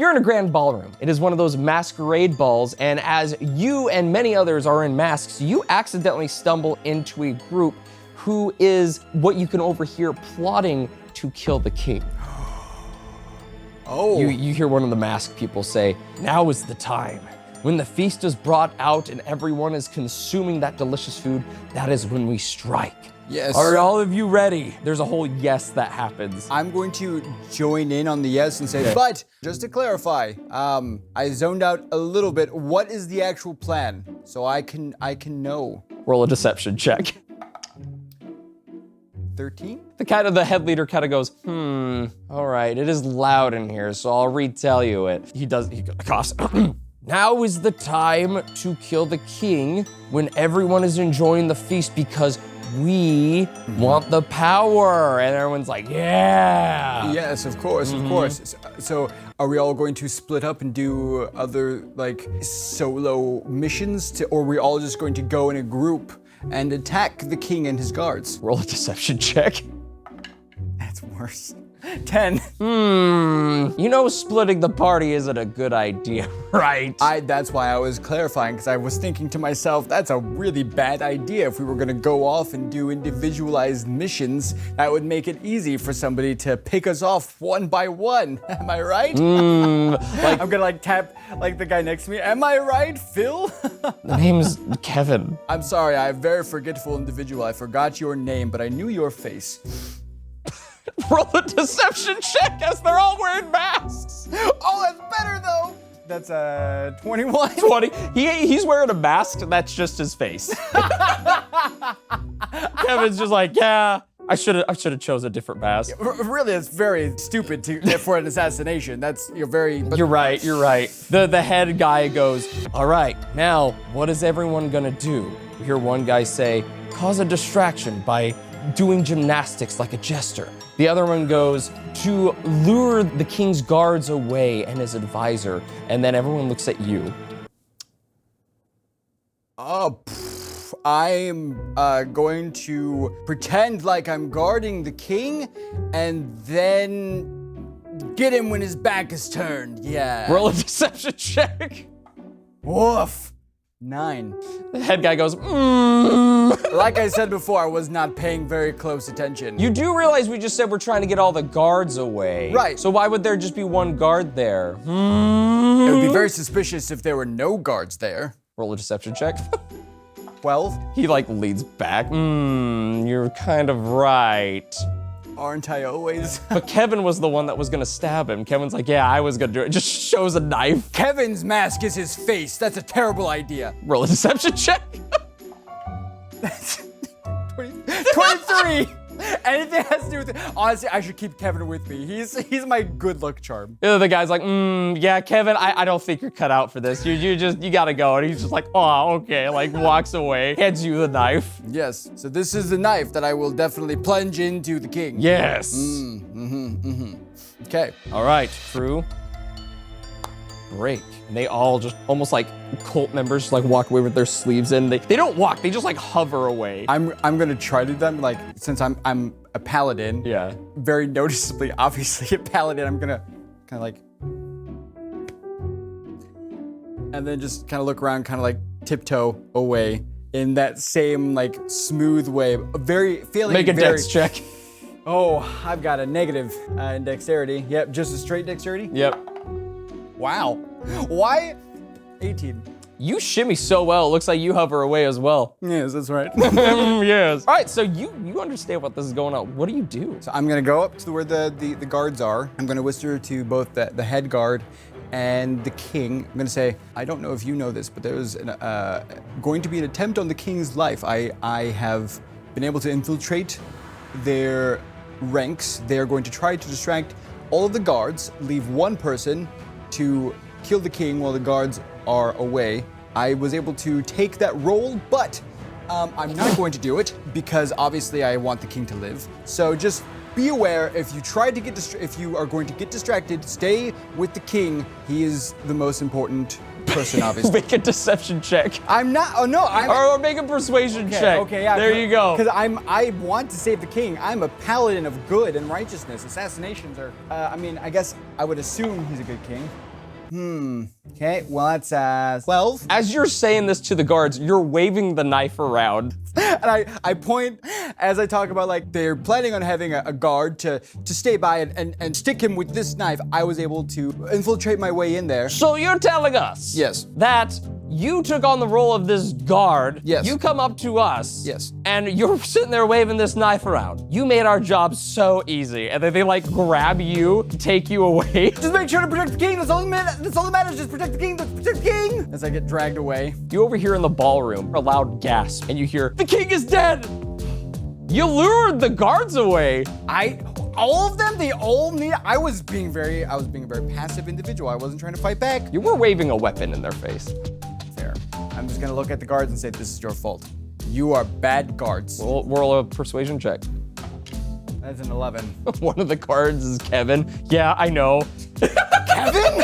You're in a grand ballroom. It is one of those masquerade balls, and as you and many others are in masks, you accidentally stumble into a group who is what you can overhear plotting to kill the king. Oh. You hear one of the masked people say, "Now is the time. When the feast is brought out and everyone is consuming that delicious food, that is when we strike." Yes. Are all of you ready? There's a whole yes that happens. I'm going to join in on the yes and say, but just to clarify, I zoned out a little bit. What is the actual plan? So I can know. Roll a deception check. 13? The head leader kind of goes, all right, it is loud in here, so I'll retell you it. He coughs. Now is the time to kill the king when everyone is enjoying the feast because we want the power. And everyone's like, yeah. Yes, of course, of course. So are we all going to split up and do other like solo missions or are we all just going to go in a group and attack the king and his guards? Roll a deception check. That's worse. 10. You know splitting the party isn't a good idea, right? That's why I was clarifying, because I was thinking to myself, that's a really bad idea. If we were gonna go off and do individualized missions, that would make it easy for somebody to pick us off one by one. Am I right? Like I'm gonna tap the guy next to me. Am I right, Phil? The name's Kevin. I'm sorry, I'm a very forgetful individual. I forgot your name, but I knew your face. Roll a deception check as they're all wearing masks. Oh, that's better though. That's 21. 20. He's wearing a mask. That's just his face. Kevin's just like, yeah, I should have chose a different mask. Really, it's very stupid for an assassination. You're right. The head guy goes, all right, now what is everyone gonna do? You hear one guy say, cause a distraction by doing gymnastics like a jester. The other one goes to lure the king's guards away and his advisor, and then everyone looks at you. I'm going to pretend like I'm guarding the king and then get him when his back is turned, yeah. Roll a deception check. Woof. 9. The head guy goes, Like I said before, I was not paying very close attention. You do realize we just said we're trying to get all the guards away. Right. So why would there just be one guard there? It would be very suspicious if there were no guards there. Roll a deception check. 12. He leans back. You're kind of right. Aren't I always? But Kevin was the one that was gonna stab him. Kevin's like, yeah, I was gonna do it. Just shows a knife. Kevin's mask is his face. That's a terrible idea. Roll a deception check. That's 23. Anything has to do with it. Honestly, I should keep Kevin with me. He's my good luck charm. The guy's like, yeah, Kevin, I don't think you're cut out for this. You gotta go. And he's just like, oh, okay. Walks away, hands you the knife. Yes. So this is the knife that I will definitely plunge into the king. Yes. Okay. All right, crew. Break. And they all just almost like cult members just walk away with their sleeves in. They don't walk, they just hover away. I'm gonna try to do them since I'm a paladin. Yeah. Very noticeably, obviously a paladin. I'm gonna kind of and then just kind of look around, kind of tiptoe away in that same smooth way. Make a dex check. Oh, I've got a negative in dexterity. Yep, just a straight dexterity. Yep. Wow. Why? 18. You shimmy so well, it looks like you hover away as well. Yes, that's right. Yes. All right, so you understand what this is going on. What do you do? So I'm gonna go up to where the guards are. I'm gonna whisper to both the head guard and the king. I'm gonna say, I don't know if you know this, but there's going to be an attempt on the king's life. I have been able to infiltrate their ranks. They're going to try to distract all of the guards, leave one person to kill the king while the guards are away. I was able to take that role, but I'm not going to do it because obviously I want the king to live. So just be aware, if you are going to get distracted, stay with the king. He is the most important person, obviously. Make a deception check. I'm not. Oh no, Or make a persuasion check. Okay, yeah. There you go. Because I want to save the king. I'm a paladin of good and righteousness. Assassinations are. I guess I would assume he's a good king. Okay, well that's 12. As you're saying this to the guards, you're waving the knife around. And I point as I talk about like they're planning on having a guard to stay by and stick him with this knife. I was able to infiltrate my way in there. So you're telling us Yes. that you took on the role of this guard. Yes. You come up to us. Yes. And you're sitting there waving this knife around. You made our job so easy. And then they like grab you, take you away. Just make sure to protect the king. That's all that matters. Just protect the king. Protect the king. As I get dragged away. You overhear in the ballroom a loud gasp, and you hear, "The king is dead!" You lured the guards away. All of them, they all need. I was being a very passive individual. I wasn't trying to fight back. You were waving a weapon in their face. Fair. I'm just gonna look at the guards and say, this is your fault. You are bad guards. We'll roll a persuasion check. That's an 11. One of the guards is Kevin. Yeah, I know. Kevin?